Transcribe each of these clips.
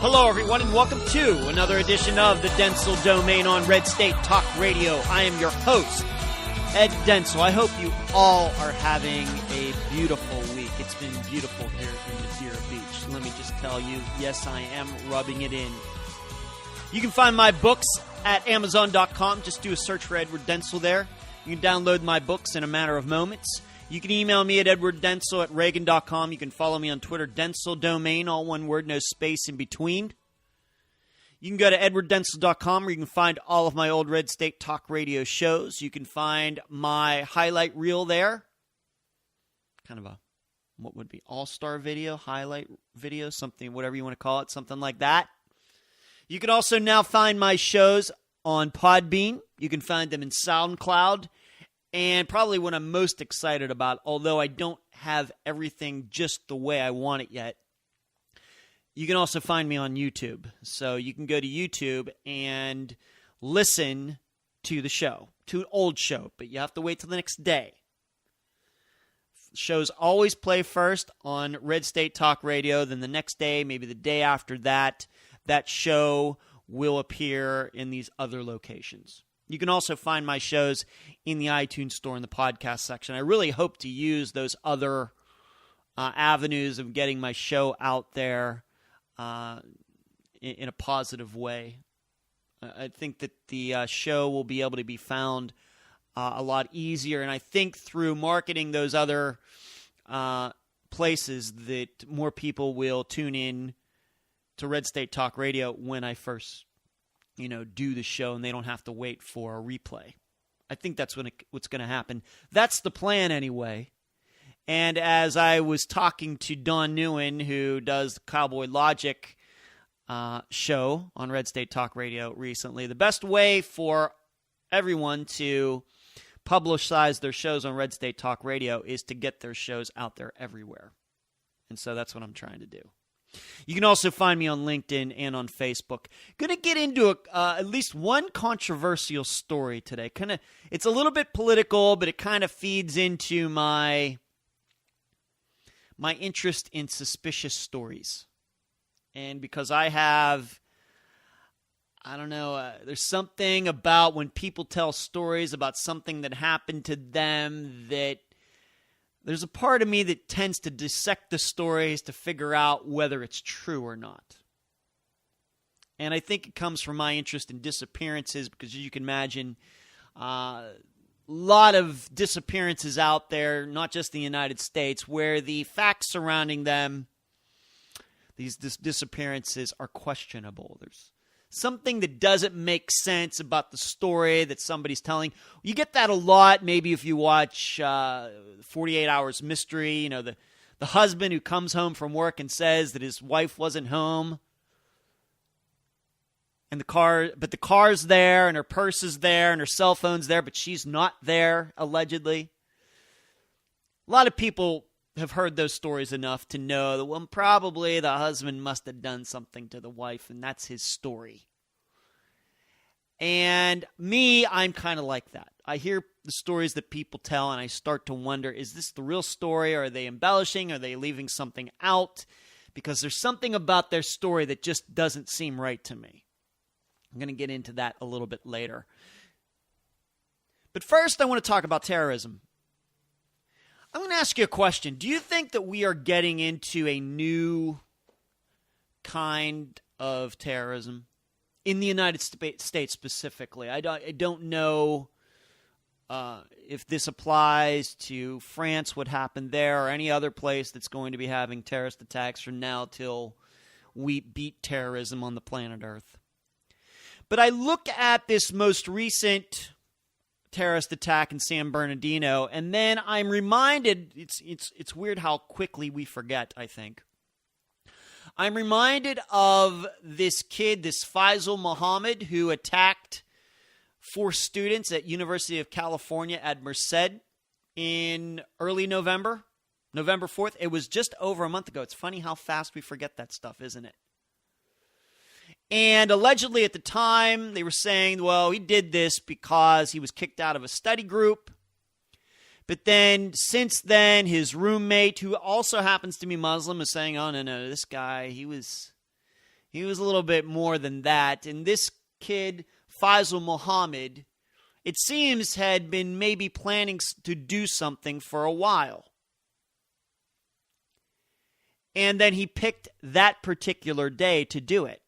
Hello, everyone, and welcome to another edition of the Dentzel Domain on Red State Talk Radio. I am your host, Ed Dentzel. I hope you all are having a beautiful week. It's been beautiful here in Madeira Beach. Let me just tell you, yes, I am rubbing it in. You can find my books at Amazon.com. Just do a search for Edward Dentzel there. You can download my books in a matter of moments. You can email me at edwarddentzel@reagan.com. You can follow me on Twitter, Dentzel Domain, all one word, no space in between. You can go to edwarddentzel.com where you can find all of my old Red State Talk Radio shows. You can find my highlight reel there. Kind of a, what would be, all-star video, highlight video, something, whatever you want to call it, something like that. You can also now find my shows on Podbean. You can find them in SoundCloud. And probably what I'm most excited about, although I don't have everything just the way I want it yet, you can also find me on YouTube. So you can go to YouTube and listen to the show, to an old show, but you have to wait till the next day. Shows always play first on Red State Talk Radio, then the next day, maybe the day after that, that show will appear in these other locations. You can also find my shows in the iTunes store in the podcast section. I really hope to use those other avenues of getting my show out there in a positive way. I think that the show will be able to be found a lot easier, and I think through marketing those other places that more people will tune in to Red State Talk Radio when I first do the show, and they don't have to wait for a replay. I think that's what's going to happen. That's the plan anyway. And as I was talking to Don Newen, who does the Cowboy Logic show on Red State Talk Radio recently, the best way for everyone to publicize their shows on Red State Talk Radio is to get their shows out there everywhere. And so that's what I'm trying to do. You can also find me on LinkedIn and on Facebook. Going to get into at least one controversial story today. It's a little bit political, but it kind of feeds into my interest in suspicious stories. And because I have, there's something about when people tell stories about something that happened to them that there's a part of me that tends to dissect the stories to figure out whether it's true or not. And I think it comes from my interest in disappearances because, as you can imagine, a lot of disappearances out there, not just in the United States, where the facts surrounding them, these disappearances, are questionable. There's something that doesn't make sense about the story that somebody's telling. You get that a lot, maybe if you watch 48 Hours Mystery, the husband who comes home from work and says that his wife wasn't home. And the car's there, and her purse is there, and her cell phone's there, but she's not there, allegedly. A lot of people have heard those stories enough to know that, well, probably the husband must have done something to the wife, and that's his story. And me, I'm kind of like that. I hear the stories that people tell, and I start to wonder, is this the real story? Or are they embellishing? Are they leaving something out? Because there's something about their story that just doesn't seem right to me. I'm going to get into that a little bit later. But first, I want to talk about terrorism. I'm going to ask you a question. Do you think that we are getting into a new kind of terrorism in the United States specifically? I don't know if this applies to France, what happened there, or any other place that's going to be having terrorist attacks from now till we beat terrorism on the planet Earth. But I look at this most recent terrorist attack in San Bernardino, and then I'm reminded, it's weird how quickly we forget, I think. I'm reminded of this kid, this Faisal Muhammad, who attacked 4 students at University of California at Merced in early November 4th. It was just over a month ago. It's funny how fast we forget that stuff, isn't it? And allegedly at the time, they were saying, well, he did this because he was kicked out of a study group. But then, since then, his roommate, who also happens to be Muslim, is saying, oh, no, this guy, he was He was a little bit more than that. And this kid, Faisal Muhammad, it seems had been maybe planning to do something for a while. And then he picked that particular day to do it.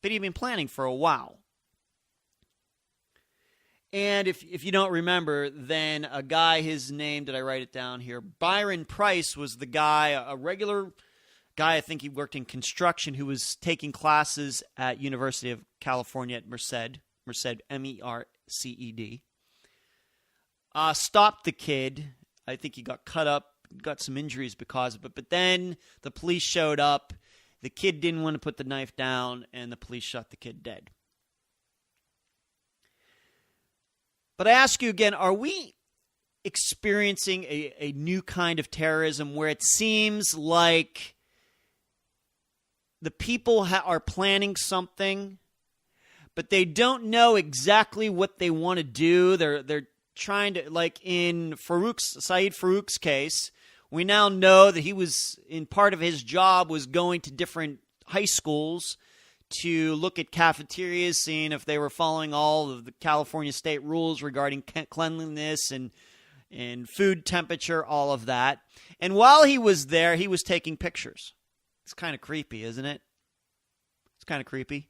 But he'd been planning for a while. And if you don't remember, then a guy, his name, did I write it down here? Byron Price was the guy, a regular guy, I think he worked in construction, who was taking classes at University of California at Merced, Merced, stopped the kid. I think he got cut up, got some injuries because of it. But then the police showed up. The kid didn't want to put the knife down, and the police shot the kid dead. But I ask you again, are we experiencing a new kind of terrorism where it seems like the people are planning something, but they don't know exactly what they want to do? They're trying to, like in Saeed Farouk's case, we now know that he was, in part of his job, was going to different high schools to look at cafeterias, seeing if they were following all of the California state rules regarding cleanliness and food temperature, all of that. And while he was there, he was taking pictures. It's kind of creepy, isn't it? It's kind of creepy.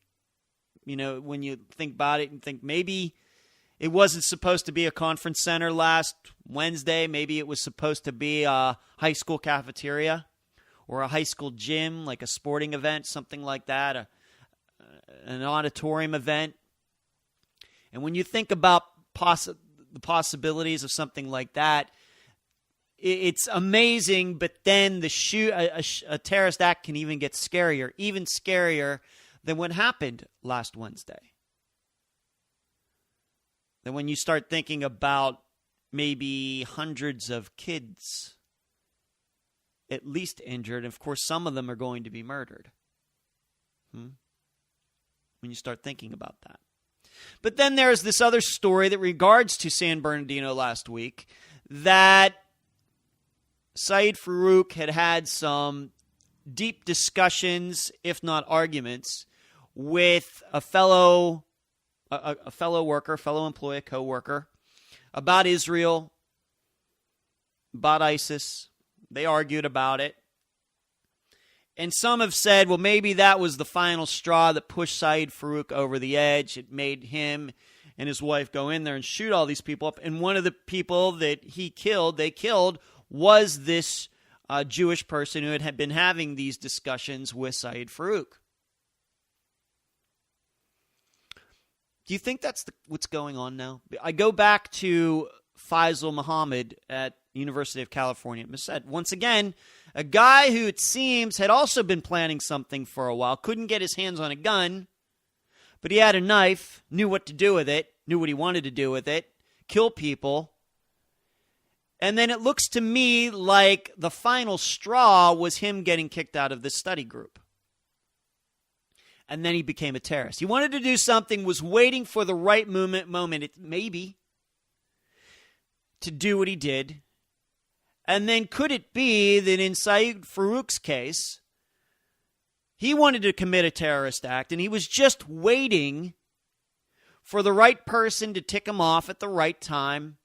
You know, when you think about it and think maybe it wasn't supposed to be a conference center last Wednesday. Maybe it was supposed to be a high school cafeteria or a high school gym, like a sporting event, something like that, an auditorium event. And when you think about the possibilities of something like that, it's amazing, but then a terrorist act can even get scarier, even scarier than what happened last Wednesday. Then when you start thinking about maybe hundreds of kids at least injured, and of course some of them are going to be murdered. When you start thinking about that. But then there's this other story that regards to San Bernardino last week, that Saeed Farouk had some deep discussions, if not arguments, with a fellow worker, fellow employee, a co-worker, about Israel, about ISIS. They argued about it. And some have said, well, maybe that was the final straw that pushed Saeed Farouk over the edge. It made him and his wife go in there and shoot all these people up. And one of the people that they killed, was this Jewish person who had been having these discussions with Saeed Farouk. Do you think that's what's going on now? I go back to Faisal Muhammad at University of California at Merced. Once again, a guy who it seems had also been planning something for a while, couldn't get his hands on a gun, but he had a knife, knew what to do with it, knew what he wanted to do with it, kill people. And then it looks to me like the final straw was him getting kicked out of this study group. And then he became a terrorist. He wanted to do something, was waiting for the right moment, maybe, to do what he did. And then could it be that in Saeed Farouk's case, he wanted to commit a terrorist act and he was just waiting for the right person to tick him off at the right time.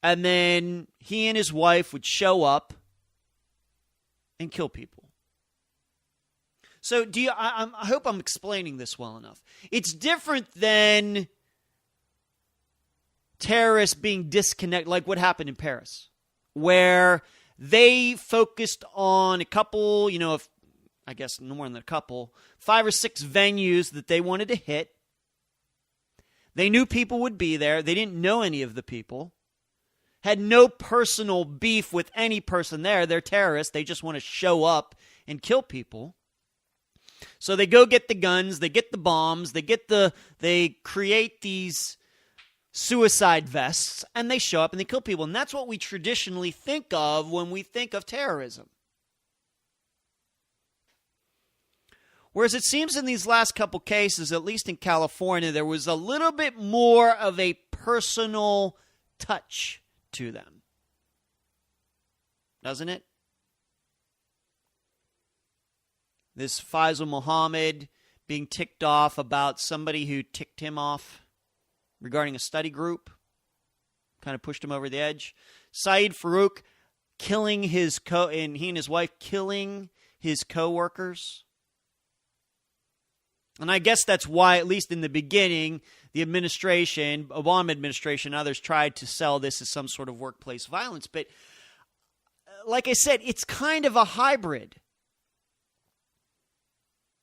And then he and his wife would show up and kill people. So I hope I'm explaining this well enough. It's different than terrorists being disconnected, like what happened in Paris, where they focused on a couple, I guess no more than a couple, 5 or 6 venues that they wanted to hit. They knew people would be there. They didn't know any of the people. Had no personal beef with any person there. They're terrorists. They just want to show up and kill people. So they go get the guns, they get the bombs, they create these suicide vests, and they show up and they kill people. And that's what we traditionally think of when we think of terrorism. Whereas it seems in these last couple cases, at least in California, there was a little bit more of a personal touch to them. Doesn't it? This Faisal Muhammad being ticked off about somebody who ticked him off regarding a study group. Kind of pushed him over the edge. Saeed Farouk killing and he and his wife killing his co-workers. And I guess that's why, at least in the beginning, the administration, Obama administration, and others tried to sell this as some sort of workplace violence. But like I said, it's kind of a hybrid.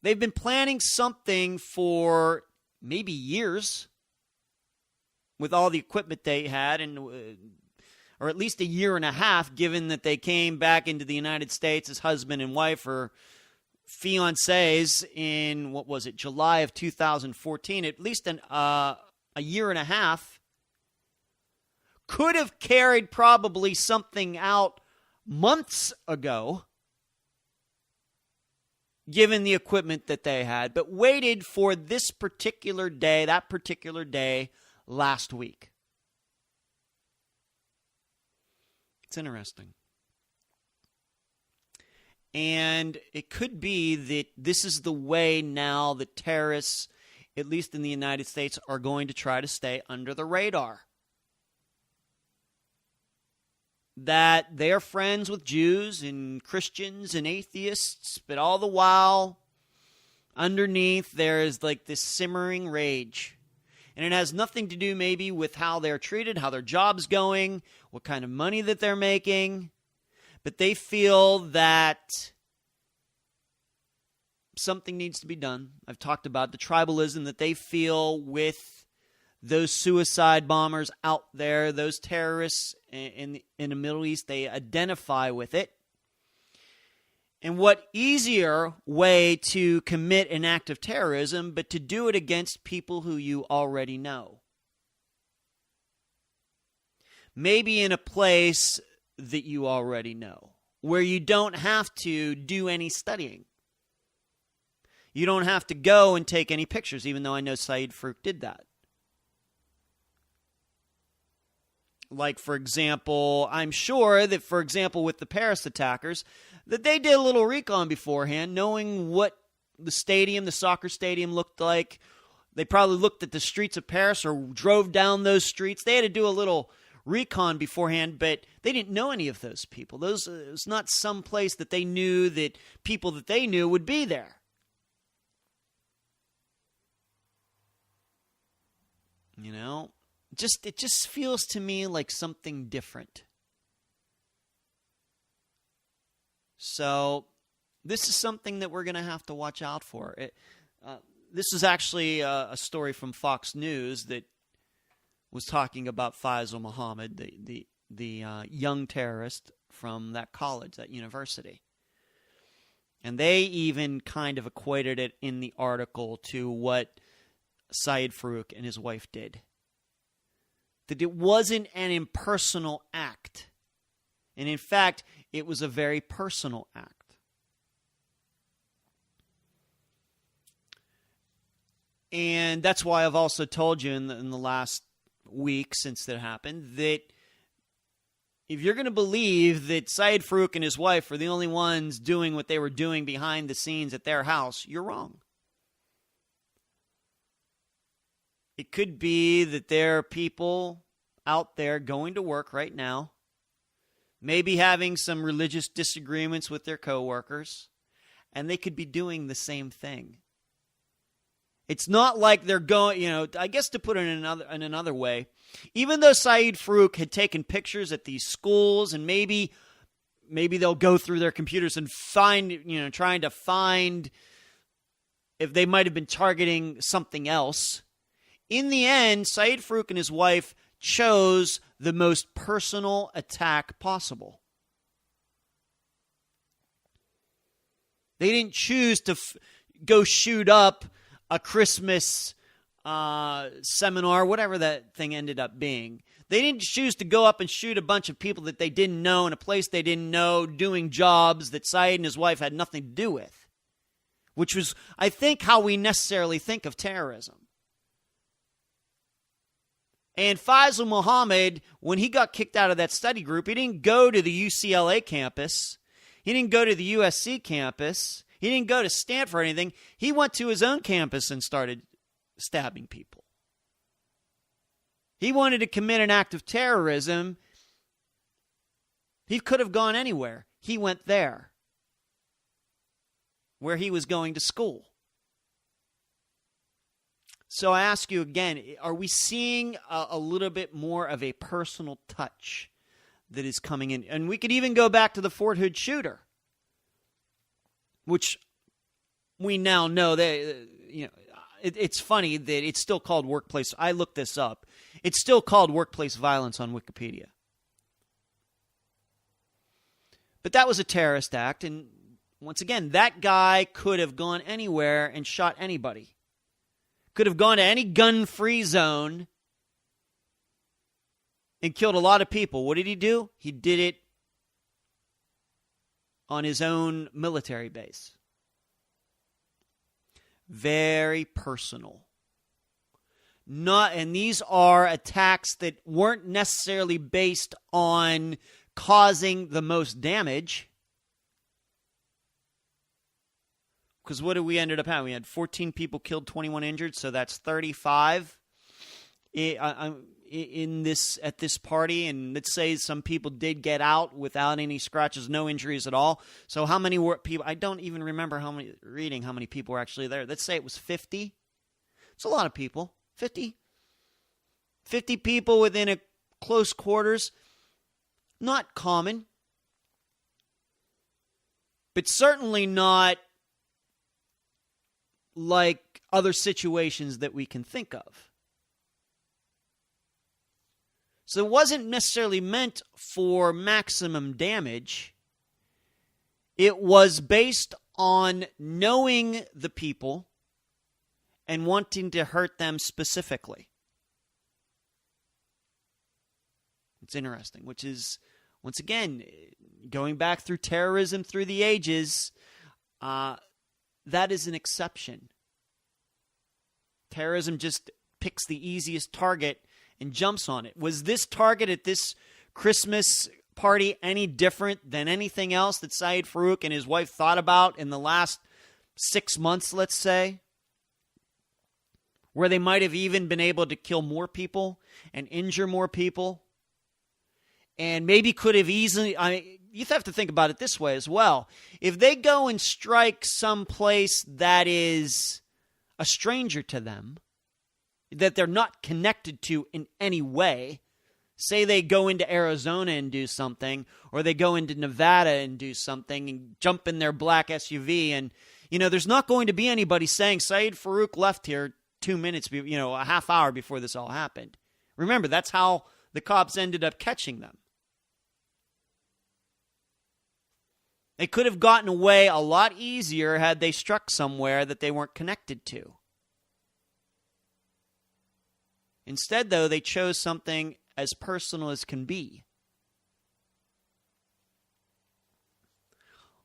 They've been planning something for maybe years with all the equipment they had, or at least a year and a half, given that they came back into the United States as husband and wife or fiancés in, July of 2014. At least a year and a half. Could have carried probably something out months ago, given the equipment that they had, but waited for this particular day, that particular day, last week. It's interesting. And it could be that this is the way now that terrorists, at least in the United States, are going to try to stay under the radar. That they are friends with Jews and Christians and atheists, but all the while, underneath, there is like this simmering rage. And it has nothing to do maybe with how they're treated, how their job's going, what kind of money that they're making. But they feel that something needs to be done. I've talked about the tribalism that they feel with those suicide bombers out there, those terrorists in the Middle East. They identify with it. And what easier way to commit an act of terrorism but to do it against people who you already know? Maybe in a place that you already know, where you don't have to do any studying. You don't have to go and take any pictures, even though I know Saeed Farouk did that. Like, for example, I'm sure that, for example, with the Paris attackers, that they did a little recon beforehand, knowing what the soccer stadium looked like. They probably looked at the streets of Paris or drove down those streets. They had to do a little recon beforehand, but they didn't know any of those people. It was not some place that they knew that people that they knew would be there. You know, it just feels to me like something different. So this is something that we're going to have to watch out for. This is actually a story from Fox News that was talking about Faisal Muhammad, the young terrorist from that college, that university. And they even kind of equated it in the article to what Saeed Farouk and his wife did. That it wasn't an impersonal act. And in fact, it was a very personal act. And that's why I've also told you in the last week since that happened, that if you're going to believe that Saeed Farouk and his wife were the only ones doing what they were doing behind the scenes at their house, you're wrong. It could be that there are people out there going to work right now, maybe having some religious disagreements with their coworkers, and they could be doing the same thing. It's not like they're going, I guess to put it in another way, even though Saeed Farouk had taken pictures at these schools, and maybe they'll go through their computers and find, trying to find if they might have been targeting something else. In the end, Saeed Farouk and his wife chose the most personal attack possible. They didn't choose to go shoot up a Christmas seminar, whatever that thing ended up being. They didn't choose to go up and shoot a bunch of people that they didn't know in a place they didn't know, doing jobs that Saeed and his wife had nothing to do with, which was, I think, how we necessarily think of terrorism. And Faisal Muhammad, when he got kicked out of that study group, he didn't go to the UCLA campus. He didn't go to the USC campus. He He didn't go to Stanford or anything. He went to his own campus and started stabbing people. He wanted to commit an act of terrorism. He could have gone anywhere. He went there, where he was going to school. So I ask you again, are we seeing a little bit more of a personal touch that is coming in? And we could even go back to the Fort Hood shooter, which we now know that, it's funny that it's still called workplace. I looked this up. It's still called workplace violence on Wikipedia. But that was a terrorist act, and once again, that guy could have gone anywhere and shot anybody. Could have gone to any gun-free zone and killed a lot of people. What did he do? He did it on his own military base. Very personal. And these are attacks that weren't necessarily based on causing the most damage. Because what did we ended up having? We had 14 people killed, 21 injured, so that's 35 at this party. And let's say some people did get out without any scratches, no injuries at all. So how many were people? I don't even remember how many people were actually there. Let's say it was 50. It's a lot of people. 50 people within a close quarters. Not common, but certainly not like other situations that we can think of. So it wasn't necessarily meant for maximum damage. It was based on knowing the people and wanting to hurt them specifically. It's interesting, which is, once again, going back through terrorism through the ages, that is an exception. Terrorism just picks the easiest target and jumps on it. Was this target at this Christmas party any different than anything else that Syed Farouk and his wife thought about in the last 6 months, let's say? Where they might have even been able to kill more people and injure more people? And maybe could have easily, you have to think about it this way as well. If they go and strike some place that is a stranger to them, that they're not connected to in any way, say they go into Arizona and do something, or they go into Nevada and do something and jump in their black SUV, and, there's not going to be anybody saying, Syed Farouk left here 2 minutes, a half hour before this all happened. Remember, that's how the cops ended up catching them. They could have gotten away a lot easier had they struck somewhere that they weren't connected to. Instead, though, they chose something as personal as can be.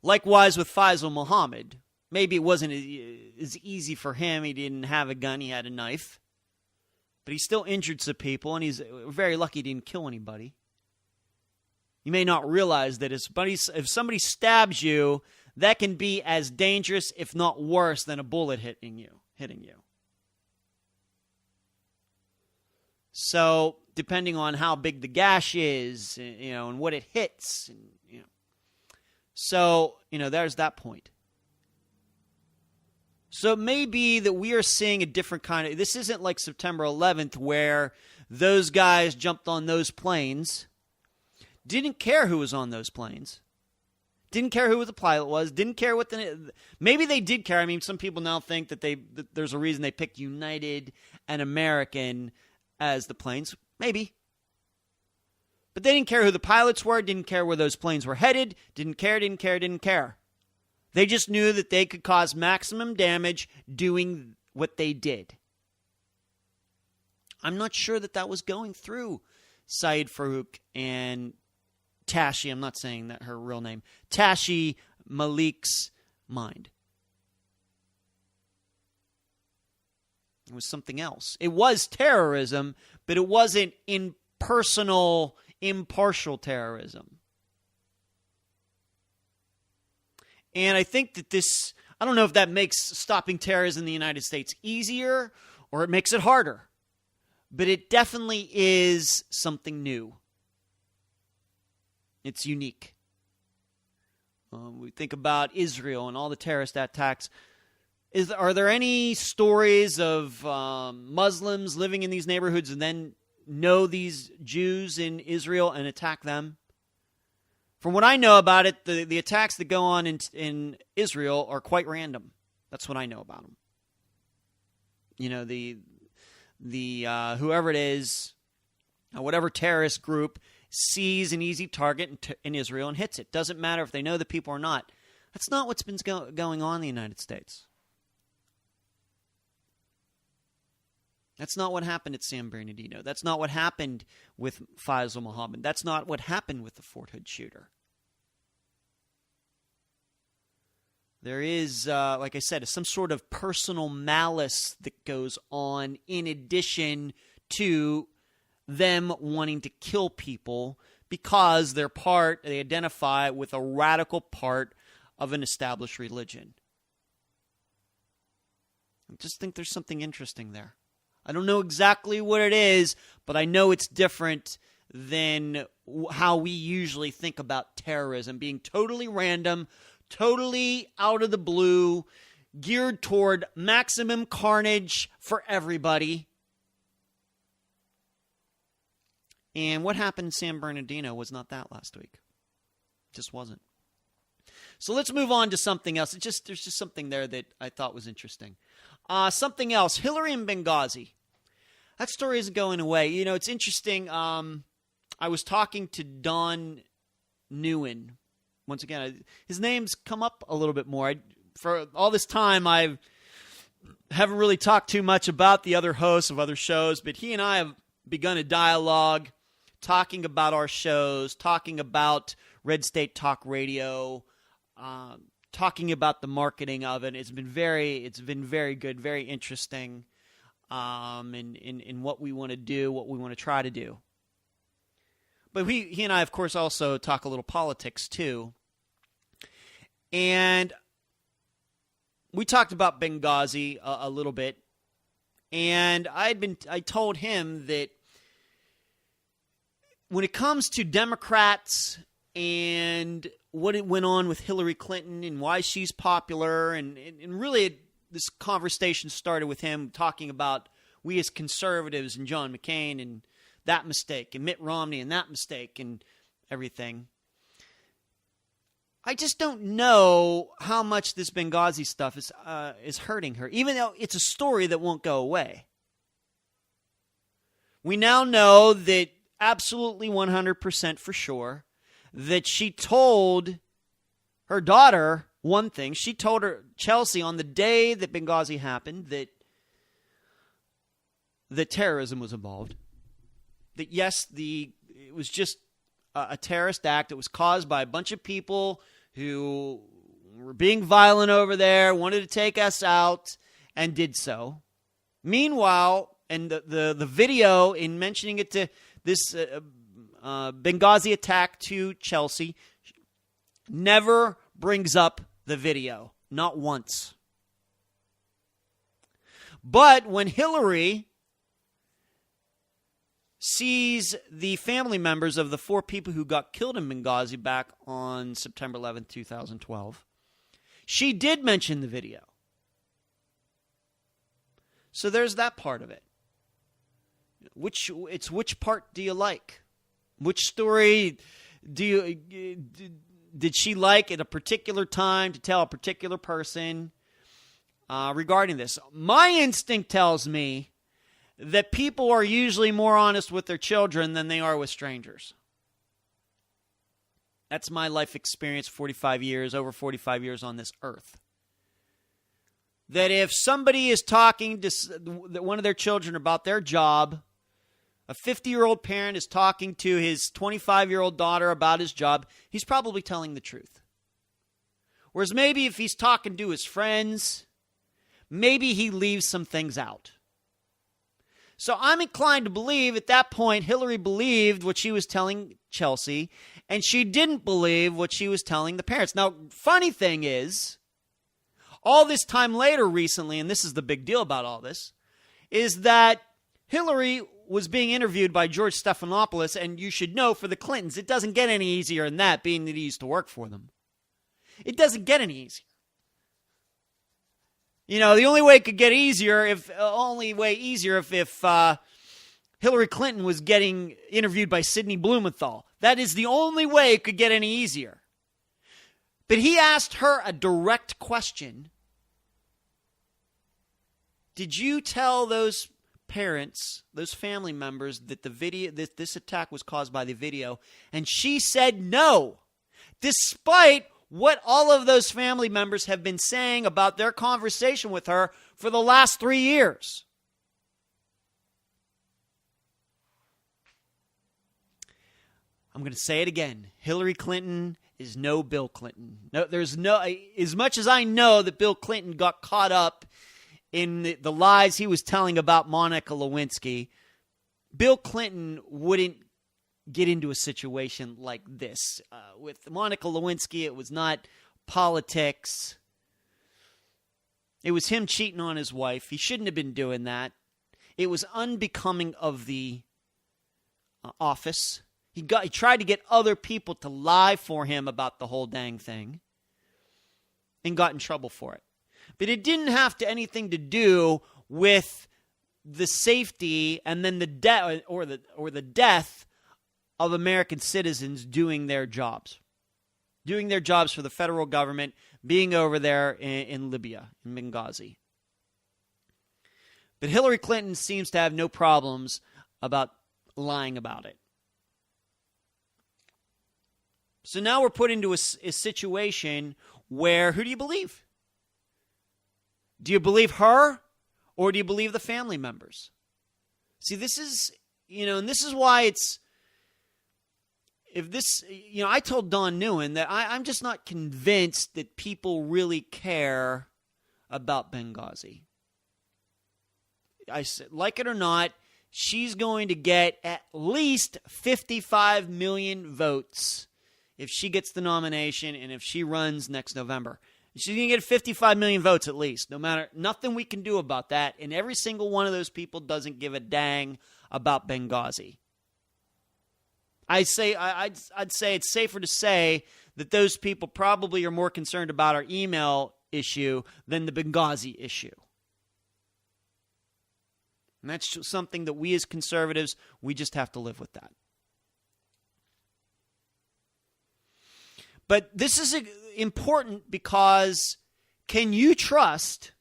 Likewise with Faisal Muhammad. Maybe it wasn't as easy for him. He didn't have a gun. He had a knife. But he still injured some people, and he's very lucky he didn't kill anybody. You may not realize that if somebody stabs you, that can be as dangerous, if not worse, than a bullet hitting you. So, depending on how big the gash is, and what it hits, so, there's that point. So it may be that we are seeing a different kind of, this isn't like September 11th where those guys jumped on those planes. Didn't care who was on those planes. Didn't care who the pilot was. Didn't care what maybe they did care. I mean, some people now think that there's a reason they picked United and American as the planes. Maybe. But they didn't care who the pilots were. Didn't care where those planes were headed. Didn't care. They just knew that they could cause maximum damage doing what they did. I'm not sure that was going through Syed Farouk and Tashi, I'm not saying that her real name, Tashi Malik's mind. It was something else. It was terrorism, but it wasn't impersonal, impartial terrorism. And I think that I don't know if that makes stopping terrorism in the United States easier or it makes it harder, but it definitely is something new. It's unique. We think about Israel and all the terrorist attacks. Are there any stories of Muslims living in these neighborhoods and then know these Jews in Israel and attack them? From what I know about it, the attacks that go on in Israel are quite random. That's what I know about them. You know, the whoever it is, whatever terrorist group sees an easy target in Israel and hits it. Doesn't matter if they know the people or not. That's not what's been going on in the United States. That's not what happened at San Bernardino. That's not what happened with Faisal Muhammad. That's not what happened with the Fort Hood shooter. There is, like I said, some sort of personal malice that goes on in addition to them wanting to kill people because they identify with a radical part of an established religion. I just think there's something interesting there. I don't know exactly what it is, but I know it's different than how we usually think about terrorism, being totally random, totally out of the blue, geared toward maximum carnage for everybody. And what happened in San Bernardino was not that last week. Just wasn't. So let's move on to something else. There's just something there that I thought was interesting. Something else. Hillary in Benghazi. That story isn't going away. You know, it's interesting. I was talking to Don Newen. Once again, his name's come up a little bit more. For all this time, I haven't really talked too much about the other hosts of other shows, but he and I have begun a dialogue talking about our shows, talking about Red State Talk Radio, talking about the marketing of it. It's been very good, very interesting in what we want to do, what we want to try to do. But he and I, of course, also talk a little politics, too. And we talked about Benghazi a little bit. And I told him that when it comes to Democrats and what it went on with Hillary Clinton and why she's popular, and really this conversation started with him talking about we as conservatives and John McCain and that mistake, and Mitt Romney and that mistake, and everything. I just don't know how much this Benghazi stuff is hurting her, even though it's a story that won't go away. We now know that absolutely 100% for sure that she told her daughter one thing. She told her, Chelsea, on the day that Benghazi happened, that terrorism was involved. That yes, it was just a terrorist act that was caused by a bunch of people who were being violent over there, wanted to take us out, and did so. Meanwhile, and the video in mentioning it to this Benghazi attack to Chelsea never brings up the video, not once. But when Hillary sees the family members of the 4 people who got killed in Benghazi back on September 11th, 2012, she did mention the video. So there's that part of it. Which part do you like? Which story did she like at a particular time to tell a particular person regarding this? My instinct tells me that people are usually more honest with their children than they are with strangers. That's my life experience, over 45 years on this earth. That if somebody is talking to one of their children about their job, a 50-year-old parent is talking to his 25-year-old daughter about his job, he's probably telling the truth. Whereas maybe if he's talking to his friends, maybe he leaves some things out. So I'm inclined to believe at that point Hillary believed what she was telling Chelsea, and she didn't believe what she was telling the parents. Now, funny thing is, all this time later recently, and this is the big deal about all this, is that Hillary was being interviewed by George Stephanopoulos, and you should know for the Clintons, it doesn't get any easier than that, being that he used to work for them. It doesn't get any easier. You know, the only way it could get easier if Hillary Clinton was getting interviewed by Sidney Blumenthal. That is the only way it could get any easier. But he asked her a direct question. Did you tell those parents, those family members, that the video, this attack was caused by the video? And she said no, despite what all of those family members have been saying about their conversation with her for the last 3 years. I'm going to say it again. Hillary Clinton is no Bill Clinton. No, there's no, as much as I know that Bill Clinton got caught up in the lies he was telling about Monica Lewinsky, Bill Clinton wouldn't get into a situation like this. With Monica Lewinsky, it was not politics. It was him cheating on his wife. He shouldn't have been doing that. It was unbecoming of the office. He tried to get other people to lie for him about the whole dang thing and got in trouble for it. But it didn't have anything to do with the safety and then the death or the death of American citizens doing their jobs for the federal government, being over there in Libya, in Benghazi. But Hillary Clinton seems to have no problems about lying about it. So now we're put into a situation where, who do you believe? Do you believe her, or do you believe the family members? See, this is, and this is why it's, I told Don Newen that I'm just not convinced that people really care about Benghazi. I said, like it or not, she's going to get at least 55 million votes if she gets the nomination and if she runs next November. She's going to get 55 million votes at least. Nothing we can do about that. And every single one of those people doesn't give a dang about Benghazi. I'd say it's safer to say that those people probably are more concerned about our email issue than the Benghazi issue. And that's something that we as conservatives, we just have to live with that. But this is important because can you trust,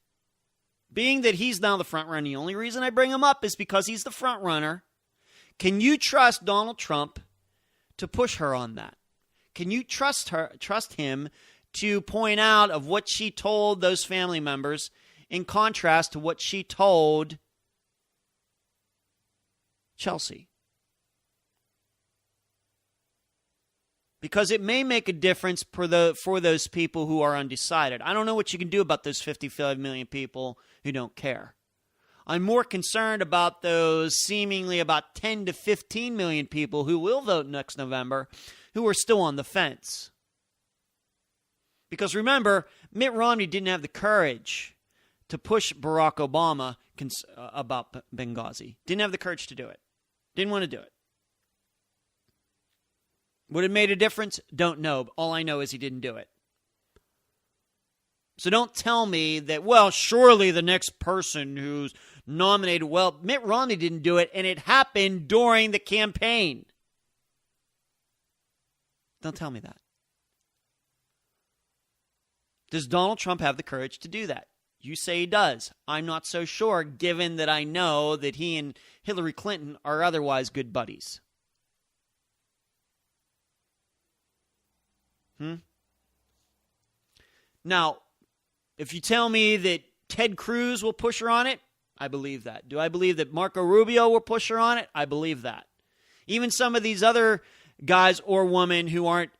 being that he's now the front runner, the only reason I bring him up is because he's the front runner, can you trust Donald Trump to push her on that? Can you trust him to point out of what she told those family members in contrast to what she told Chelsea? Because it may make a difference for those people who are undecided. I don't know what you can do about those 55 million people who don't care. I'm more concerned about those seemingly about 10 to 15 million people who will vote next November who are still on the fence. Because remember, Mitt Romney didn't have the courage to push Barack Obama about Benghazi. Didn't have the courage to do it. Didn't want to do it. Would it have made a difference? Don't know. All I know is he didn't do it. So don't tell me that, well, surely the next person who's nominated, well, Mitt Romney didn't do it, and it happened during the campaign. Don't tell me that. Does Donald Trump have the courage to do that? You say he does. I'm not so sure, given that I know that he and Hillary Clinton are otherwise good buddies. Now, if you tell me that Ted Cruz will push her on it, I believe that. Do I believe that Marco Rubio will push her on it? I believe that. Even some of these other guys or women who aren't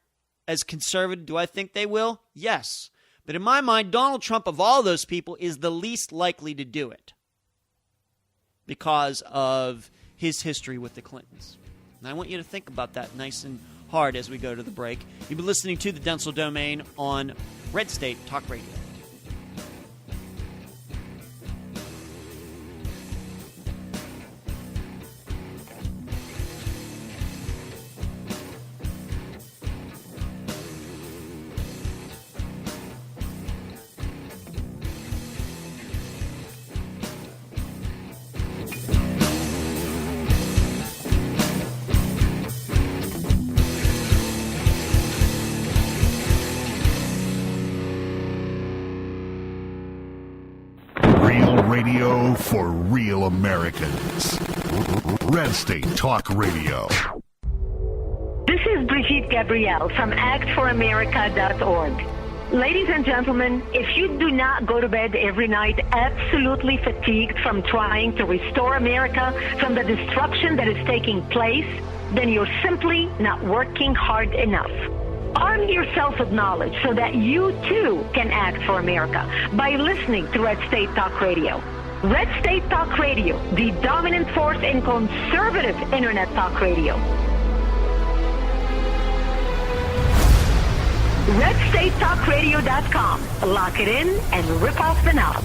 as conservative, do I think they will? Yes. But in my mind, Donald Trump, of all those people, is the least likely to do it because of his history with the Clintons. And I want you to think about that nice and hard as we go to the break. You've been listening to the Dentzel Domain on Red State Talk Radio. Radio for real Americans. Red State Talk Radio. This is Brigitte Gabrielle from actforamerica.org. Ladies and gentlemen, if you do not go to bed every night absolutely fatigued from trying to restore America from the destruction that is taking place, then you're simply not working hard enough. Arm yourself with knowledge so that you too can act for America by listening to Red State Talk Radio. Red State Talk Radio, the dominant force in conservative internet talk radio. RedStateTalkRadio.com. Lock it in and rip off the knob.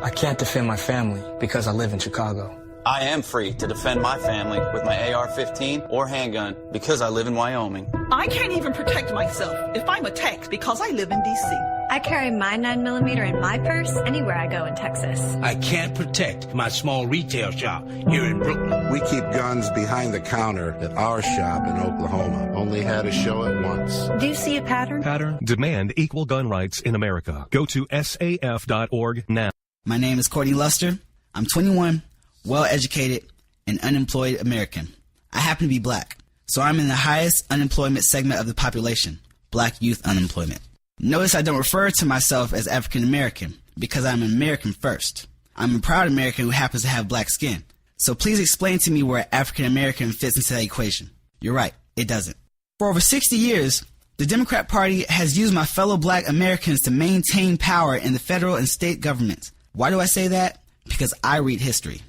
I can't defend my family because I live in Chicago. I am free to defend my family with my AR-15 or handgun because I live in Wyoming. I can't even protect myself if I'm attacked because I live in D.C. I carry my 9mm in my purse anywhere I go in Texas. I can't protect my small retail shop here in Brooklyn. We keep guns behind the counter at our shop in Oklahoma. Only had to show it once. Do you see a pattern? Demand equal gun rights in America. Go to SAF.org now. My name is Courtney Luster. I'm 21, well-educated, and unemployed American. I happen to be black, so I'm in the highest unemployment segment of the population, black youth unemployment. Notice I don't refer to myself as African American because I'm an American first. I'm a proud American who happens to have black skin. So please explain to me where African American fits into that equation. You're right, it doesn't. For over 60 years, the Democrat Party has used my fellow black Americans to maintain power in the federal and state governments. Why do I say that? Because I read history.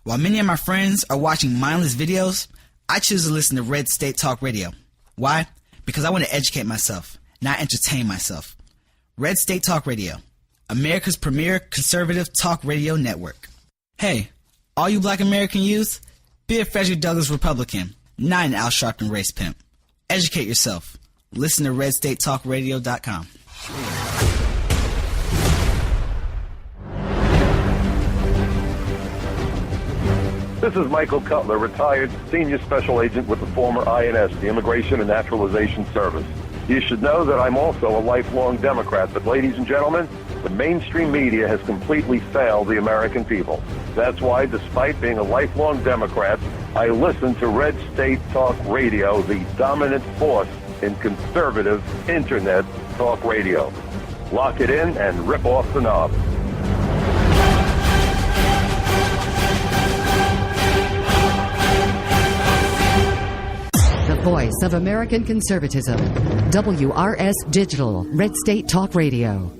While many of my friends are watching mindless videos, I choose to listen to Red State Talk Radio. Why? Because I want to educate myself, not entertain myself. Red State Talk Radio, America's premier conservative talk radio network. Hey, all you black American youth, be a Frederick Douglass Republican, not an Al Sharpton race pimp. Educate yourself. Listen to RedStateTalkRadio.com. This is Michael Cutler, retired senior special agent with the former INS, the Immigration and Naturalization Service. You should know that I'm also a lifelong Democrat, but ladies and gentlemen, the mainstream media has completely failed the American people. That's why, despite being a lifelong Democrat, I listen to Red State Talk Radio, the dominant force in conservative internet talk radio. Lock it in and rip off the knob. The voice of American conservatism. WRS Digital, Red State Talk Radio.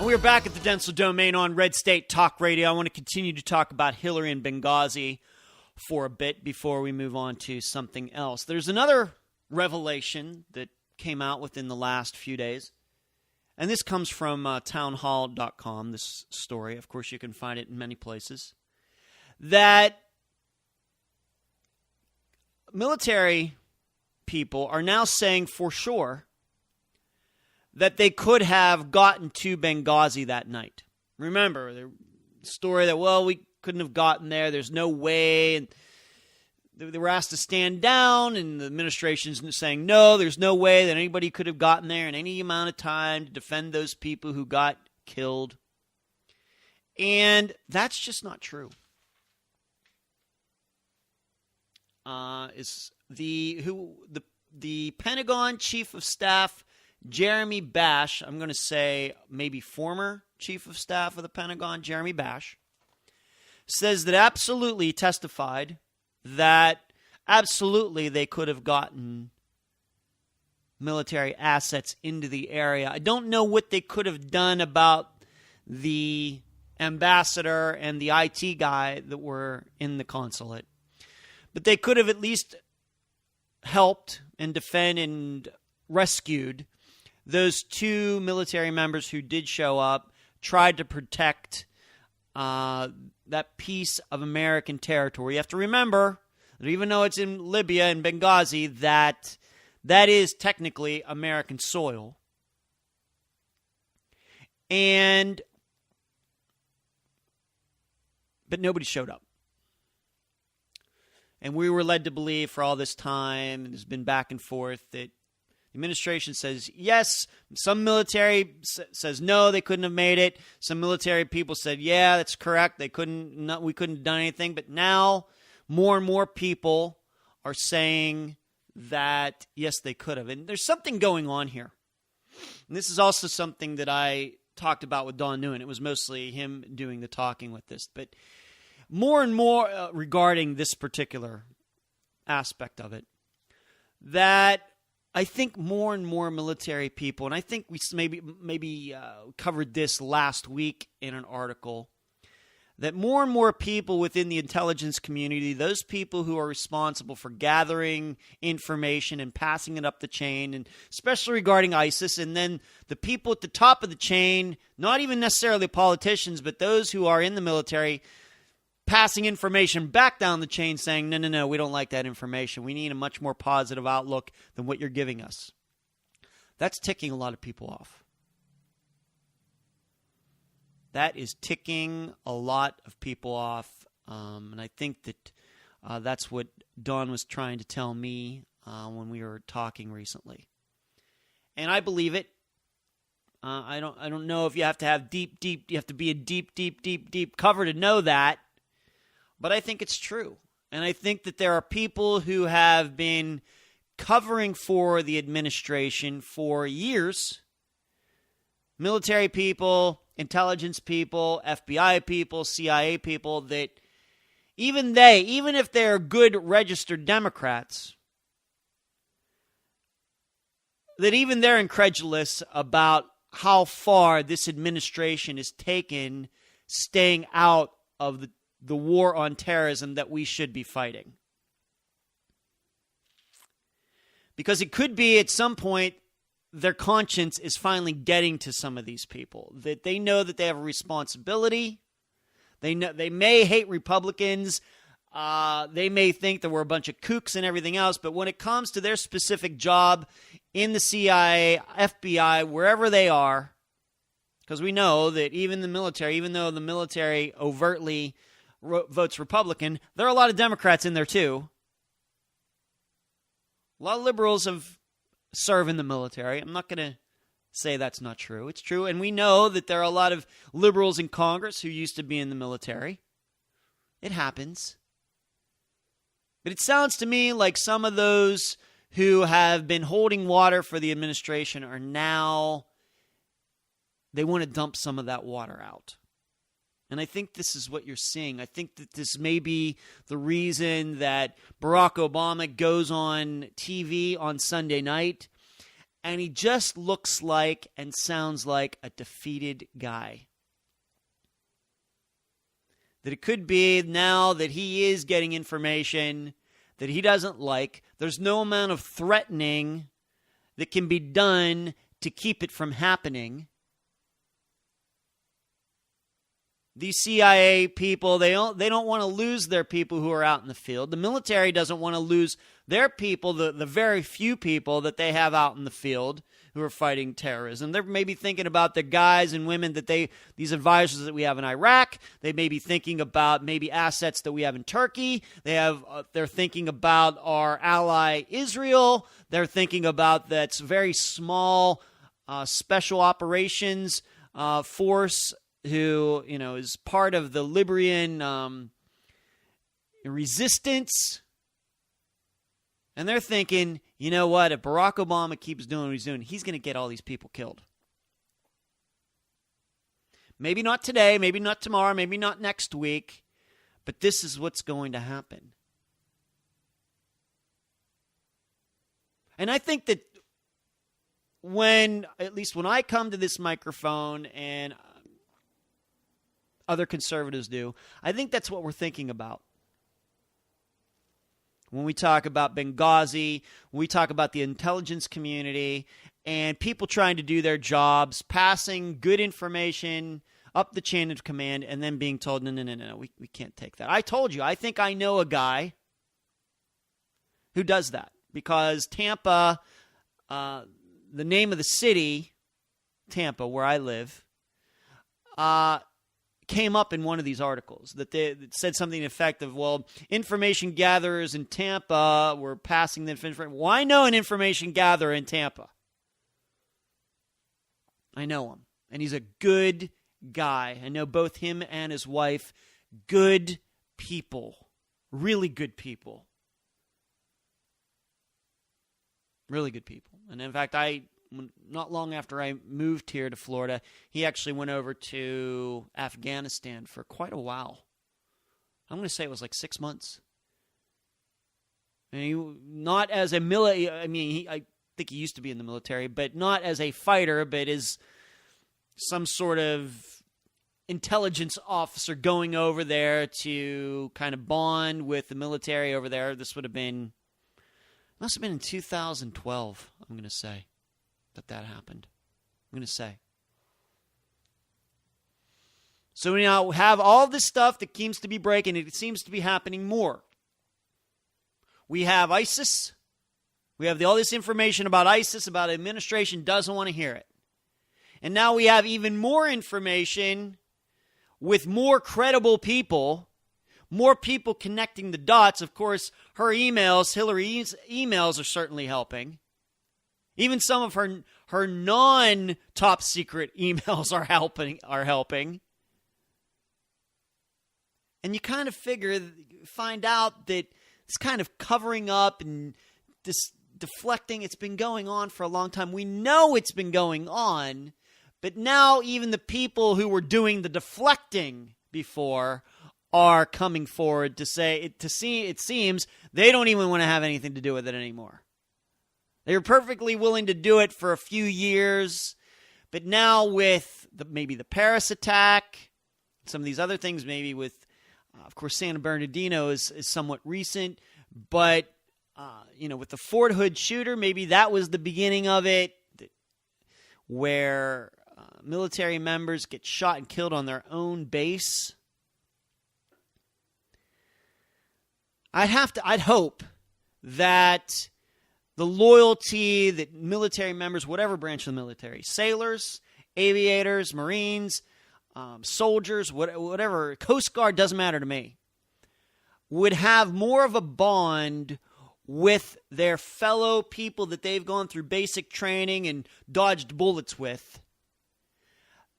We're back at the Dentzel domain on Red State Talk Radio. I want to continue to talk about Hillary and Benghazi for a bit before we move on to something else. There's another revelation that came out within the last few days, and this comes from townhall.com, this story. Of course, you can find it in many places, that military people are now saying for sure that they could have gotten to Benghazi that night. Remember, the story that, well, we couldn't have gotten there, there's no way, and they were asked to stand down, and the administration's saying, no, there's no way that anybody could have gotten there in any amount of time to defend those people who got killed. And that's just not true. The Pentagon Chief of Staff, Jeremy Bash, I'm going to say maybe former Chief of Staff of the Pentagon, Jeremy Bash, says that absolutely testified that absolutely they could have gotten military assets into the area. I don't know what they could have done about the ambassador and the IT guy that were in the consulate, but they could have at least helped and defend and rescued those two military members who did show up, tried to protect that piece of American territory. You have to remember that even though it's in Libya and Benghazi, that that is technically American soil. But nobody showed up. And we were led to believe for all this time, and there's been back and forth, that the administration says yes. Some military says no, they couldn't have made it. Some military people said, yeah, that's correct. We couldn't have done anything. But now more and more people are saying that, yes, they could have. And there's something going on here. And this is also something that I talked about with Don Newman. It was mostly him doing the talking with this. But more and more regarding this particular aspect of it, that I think more and more military people, and I think we maybe covered this last week in an article, that more and more people within the intelligence community, those people who are responsible for gathering information and passing it up the chain, and especially regarding ISIS, and then the people at the top of the chain, not even necessarily politicians, but those who are in the military, passing information back down the chain saying, no, we don't like that information. We need a much more positive outlook than what you're giving us. That's ticking a lot of people off. That is ticking a lot of people off, and I think that that's what Don was trying to tell me when we were talking recently, and I believe it. I don't know if you have to have you have to be a deep cover to know that, but I think it's true, and I think that there are people who have been covering for the administration for years, military people, intelligence people, FBI people, CIA people, that even if they're good registered Democrats, that even they're incredulous about how far this administration is taken staying out of the war on terrorism that we should be fighting. Because it could be at some point their conscience is finally getting to some of these people, that they know that they have a responsibility. They know they may hate Republicans. They may think that we're a bunch of kooks and everything else. But when it comes to their specific job in the CIA, FBI, wherever they are, because we know that even the military, even though the military overtly votes Republican, there are a lot of Democrats in there too. A lot of liberals have serve in the military. I'm not going to say that's not true. It's true. And we know that there are a lot of liberals in Congress who used to be in the military. It happens. But it sounds to me like some of those who have been holding water for the administration are now, they want to dump some of that water out. And I think this is what you're seeing. I think that this may be the reason that Barack Obama goes on TV on Sunday night, and he just looks like and sounds like a defeated guy. That it could be now that he is getting information that he doesn't like. There's no amount of threatening that can be done to keep it from happening. These CIA people, they don't want to lose their people who are out in the field. The military doesn't want to lose their people, the very few people that they have out in the field who are fighting terrorism. They're maybe thinking about the guys and women that these advisors that we have in Iraq. They may be thinking about maybe assets that we have in Turkey. They're thinking about our ally Israel. They're thinking about that's very small special operations force who, is part of the Libyan resistance. And they're thinking, you know what, if Barack Obama keeps doing what he's doing, he's going to get all these people killed. Maybe not today, maybe not tomorrow, maybe not next week, but this is what's going to happen. And I think that at least when I come to this microphone and other conservatives do, I think that's what we're thinking about. When we talk about Benghazi, when we talk about the intelligence community and people trying to do their jobs, passing good information up the chain of command and then being told, no, we can't take that. I told you, I think I know a guy who does that because Tampa the name of the city, Tampa, where I live, came up in one of these articles that said something to the effect of, well, information gatherers in Tampa were passing the information. Well, I know an information gatherer in Tampa. I know him, and he's a good guy. I know both him and his wife, good people, really good people. Really good people. And in fact, not long after I moved here to Florida, he actually went over to Afghanistan for quite a while. I'm going to say it was like 6 months. And he, not as a I think he used to be in the military, but not as a fighter, but as some sort of intelligence officer going over there to kind of bond with the military over there. This must have been in 2012, I'm going to say, that happened. I'm going to say. So we now have all this stuff that seems to be breaking. It seems to be happening more. We have ISIS. We have all this information about ISIS, about administration doesn't want to hear it. And now we have even more information with more credible people, more people connecting the dots. Of course, Hillary's emails are certainly helping. Even some of her non-top secret emails are helping. And you kind of find out that it's kind of covering up and this deflecting. It's been going on for a long time. We know it's been going on, but now even the people who were doing the deflecting before are coming forward to say, it seems they don't even want to have anything to do with it anymore. They were perfectly willing to do it for a few years, but now with maybe the Paris attack, some of these other things, maybe with, of course, San Bernardino is somewhat recent, but, with the Fort Hood shooter, maybe that was the beginning of it, where military members get shot and killed on their own base. I'd hope that the loyalty that military members, whatever branch of the military, sailors, aviators, Marines, soldiers, whatever, Coast Guard, doesn't matter to me, would have more of a bond with their fellow people that they've gone through basic training and dodged bullets with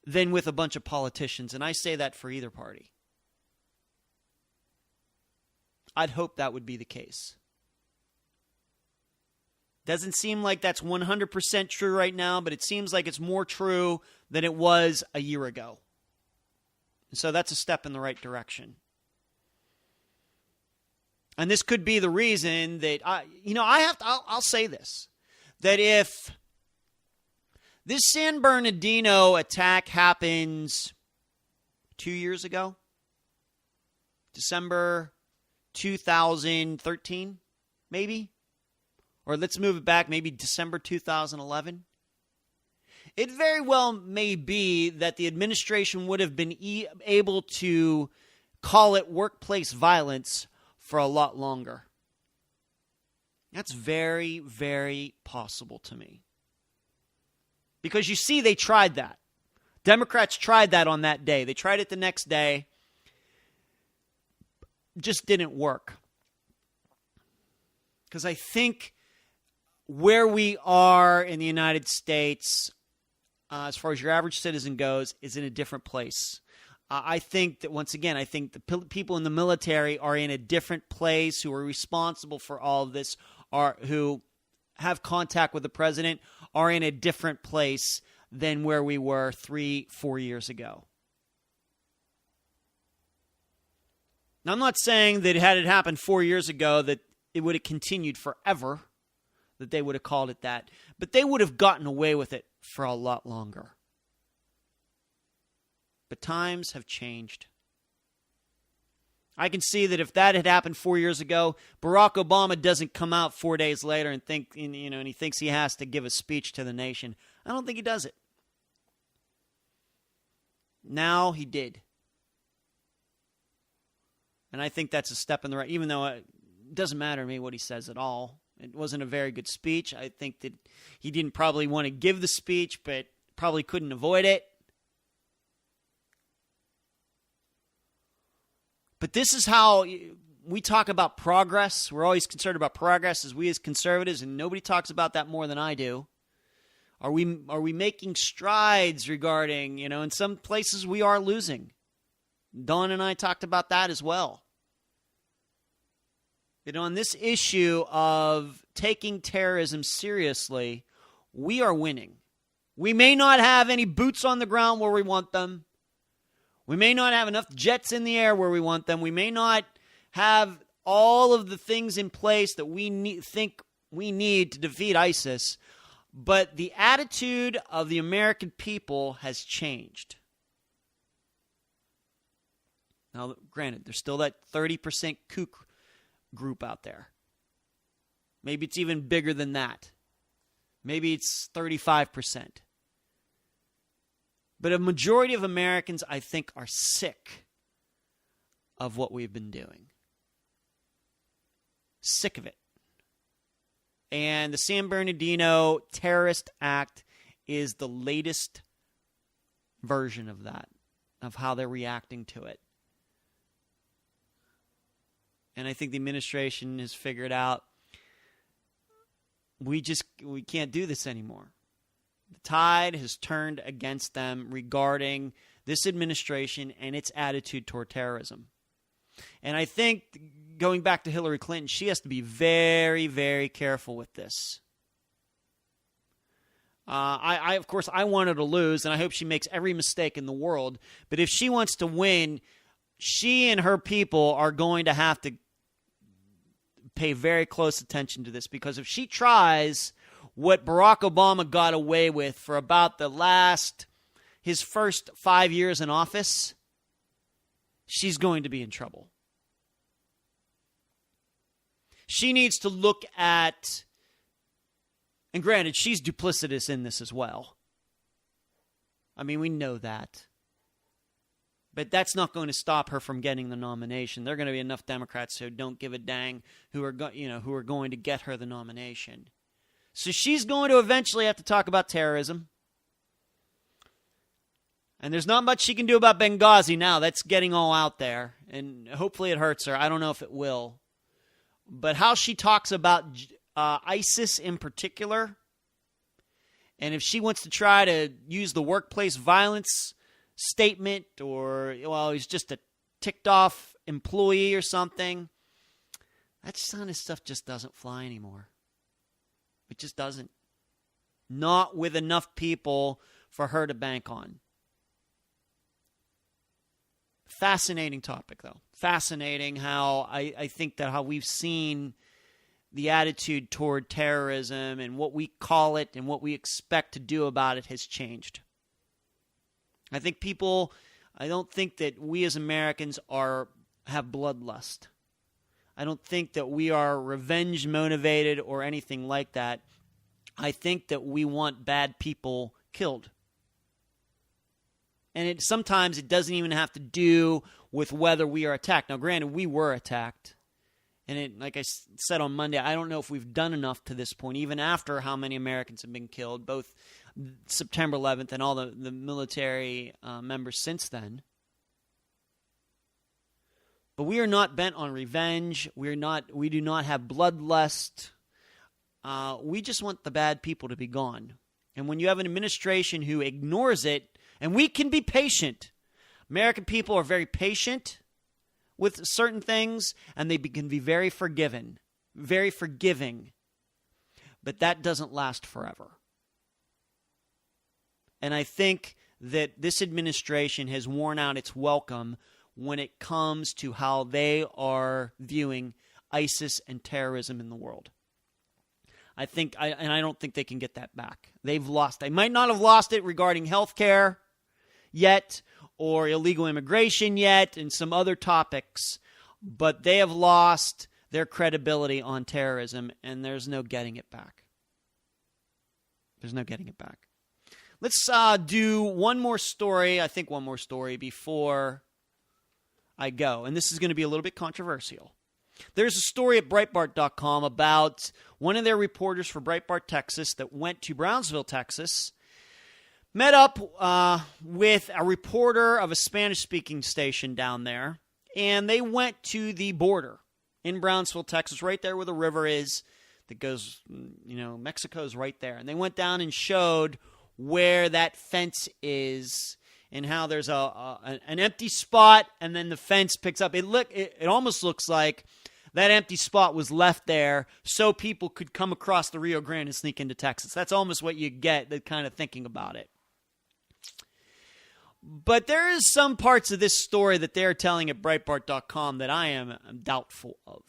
than with a bunch of politicians. And I say that for either party. I'd hope that would be the case. Doesn't seem like that's 100% true right now, but it seems like it's more true than it was a year ago. So that's a step in the right direction. And this could be the reason that I'll say this, that if this San Bernardino attack happens 2 years ago, December 2013, maybe, or let's move it back, maybe December 2011. It very well may be that the administration would have been able to call it workplace violence for a lot longer. That's very, very possible to me. Because you see, they tried that. Democrats tried that on that day. They tried it the next day. Just didn't work. Because I think where we are in the United States, as far as your average citizen goes, is in a different place. I think that, once again, I think the people in the military are in a different place, who are responsible for all of this, who have contact with the president, are in a different place than where we were 3-4 years ago. Now, I'm not saying that had it happened 4 years ago that it would have continued forever, that they would have called it that, but they would have gotten away with it for a lot longer. But times have changed. I can see that if that had happened 4 years ago, Barack Obama doesn't come out 4 days later and and he thinks he has to give a speech to the nation. I don't think he does it. Now he did. And I think that's a step in the right, even though it doesn't matter to me what he says at all. It wasn't a very good speech. I think that he didn't probably want to give the speech, but probably couldn't avoid it. But this is how we talk about progress. We're always concerned about progress as we as conservatives, and nobody talks about that more than I do. Are we making strides regarding, in some places we are losing. Dawn and I talked about that as well. On this issue of taking terrorism seriously, we are winning. We may not have any boots on the ground where we want them. We may not have enough jets in the air where we want them. We may not have all of the things in place that we think we need to defeat ISIS, but the attitude of the American people has changed. Now, granted, there's still that 30% kook group out there. Maybe it's even bigger than that. Maybe it's 35%. But a majority of Americans, I think, are sick of what we've been doing. Sick of it. And the San Bernardino terrorist act is the latest version of that, of how they're reacting to it. And I think the administration has figured out we can't do this anymore. The tide has turned against them regarding this administration and its attitude toward terrorism. And I think, going back to Hillary Clinton, she has to be very, very careful with this. Of course, I want her to lose, and I hope she makes every mistake in the world. But if she wants to win, she and her people are going to have to pay very close attention to this, because if she tries what Barack Obama got away with for about his first 5 years in office, she's going to be in trouble. She needs to look at, and granted, she's duplicitous in this as well. I mean, we know that. But that's not going to stop her from getting the nomination. There are going to be enough Democrats who don't give a dang who are going to get her the nomination. So she's going to eventually have to talk about terrorism. And there's not much she can do about Benghazi now. That's getting all out there. And hopefully it hurts her. I don't know if it will. But how she talks about ISIS in particular, and if she wants to try to use the workplace violence statement, or, well, he's just a ticked off employee or something, that kind of stuff just doesn't fly anymore. It just doesn't. Not with enough people for her to bank on. Fascinating topic, though. Fascinating how I think that how we've seen the attitude toward terrorism and what we call it and what we expect to do about it has changed. I don't think that we as Americans have bloodlust. I don't think that we are revenge motivated or anything like that. I think that we want bad people killed. And sometimes it doesn't even have to do with whether we are attacked. Now, granted, we were attacked. And like I said on Monday, I don't know if we've done enough to this point, even after how many Americans have been killed, both September 11th and all the military members since then. But we are not bent on revenge. We do not have bloodlust. We just want the bad people to be gone. And when you have an administration who ignores it, and we can be patient. American people are very patient with certain things, and they can be very forgiving. But that doesn't last forever. And I think that this administration has worn out its welcome when it comes to how they are viewing ISIS and terrorism in the world. I don't think they can get that back. They might not have lost it regarding health care yet, or illegal immigration yet, and some other topics, but they have lost their credibility on terrorism, and there's no getting it back. Let's do one more story, before I go, and this is going to be a little bit controversial. There's a story at Breitbart.com about one of their reporters for Breitbart, Texas, that went to Brownsville, Texas, met up with a reporter of a Spanish-speaking station down there, and they went to the border in Brownsville, Texas, right there where the river is that goes, Mexico's right there. And they went down and showed where that fence is and how there's an empty spot, and then the fence picks up. It almost looks like that empty spot was left there so people could come across the Rio Grande and sneak into Texas. That's almost what you get, that kind of thinking about it. But there is some parts of this story that they're telling at Breitbart.com that I am doubtful of.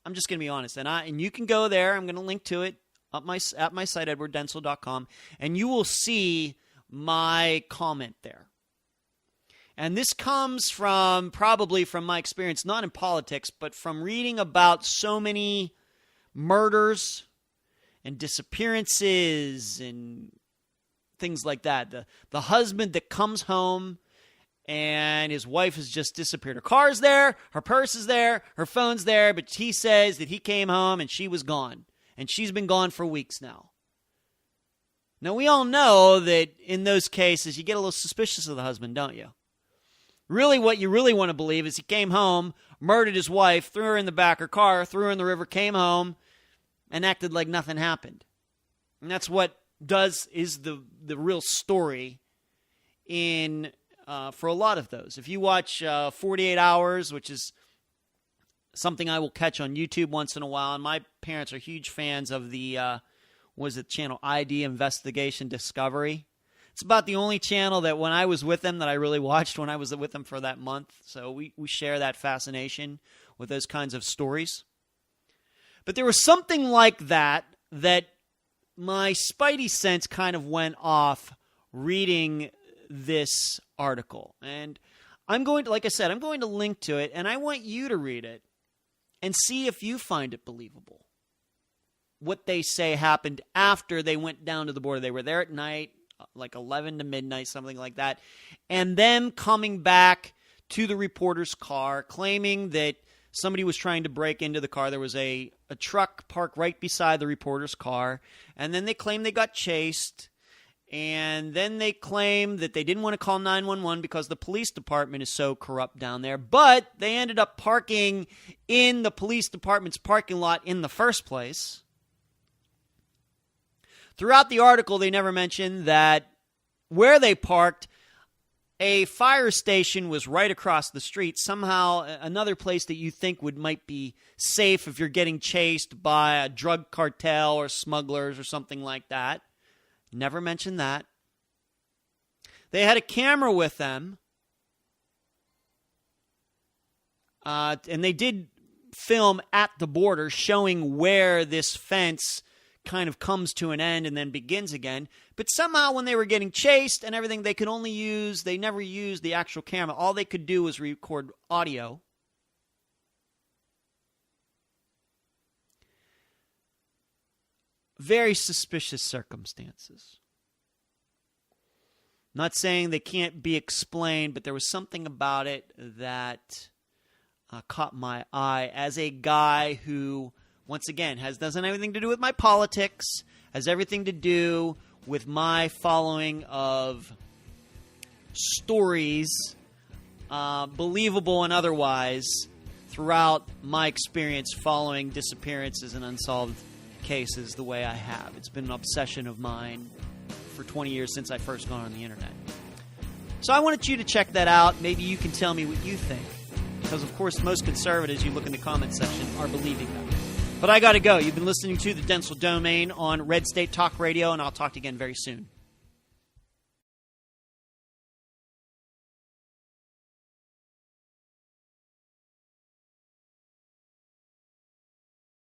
I'm just going to be honest. And you can go there. I'm going to link to it at my site, edwarddentzel.com, and you will see my comment there. And this comes probably from my experience, not in politics, but from reading about so many murders and disappearances and things like that. The husband that comes home and his wife has just disappeared. Her car's there, her purse is there, her phone's there, but he says that he came home and she was gone. And she's been gone for weeks now. Now, we all know that in those cases, you get a little suspicious of the husband, don't you? Really, what you really want to believe is he came home, murdered his wife, threw her in the back of her car, threw her in the river, came home, and acted like nothing happened. And that's what is the real story for a lot of those. If you watch 48 Hours, which is something I will catch on YouTube once in a while, and my parents are huge fans of the channel ID Investigation Discovery. It's about the only channel that when I was with them that I really watched when I was with them for that month. So we share that fascination with those kinds of stories. But there was something like that my spidey sense kind of went off reading this article. And I'm going to link to it, and I want you to read it and see if you find it believable. What they say happened after they went down to the border. They were there at night, like 11 to midnight, something like that. And them coming back to the reporter's car, claiming that somebody was trying to break into the car. There was a truck parked right beside the reporter's car. And then they claimed they got chased. And then they claimed that they didn't want to call 911 because the police department is so corrupt down there. But they ended up parking in the police department's parking lot in the first place. Throughout the article, they never mentioned that where they parked, a fire station was right across the street. Somehow, another place that you think might be safe if you're getting chased by a drug cartel or smugglers or something like that. Never mentioned that. They had a camera with them. And they did film at the border showing where this fence kind of comes to an end and then begins again. But somehow when they were getting chased and everything, they never used the actual camera. All they could do was record audio. Very suspicious circumstances. Not saying they can't be explained, but there was something about it that caught my eye as a guy who, once again, doesn't have anything to do with my politics, has everything to do with my following of stories, believable and otherwise, throughout my experience following disappearances and unsolved cases the way I have. It's been an obsession of mine for 20 years since I first got on the internet. So I wanted you to check that out. Maybe you can tell me what you think. Because, of course, most conservatives, you look in the comment section, are believing them. But I got to go. You've been listening to the Dentzel Domain on Red State Talk Radio, and I'll talk to you again very soon.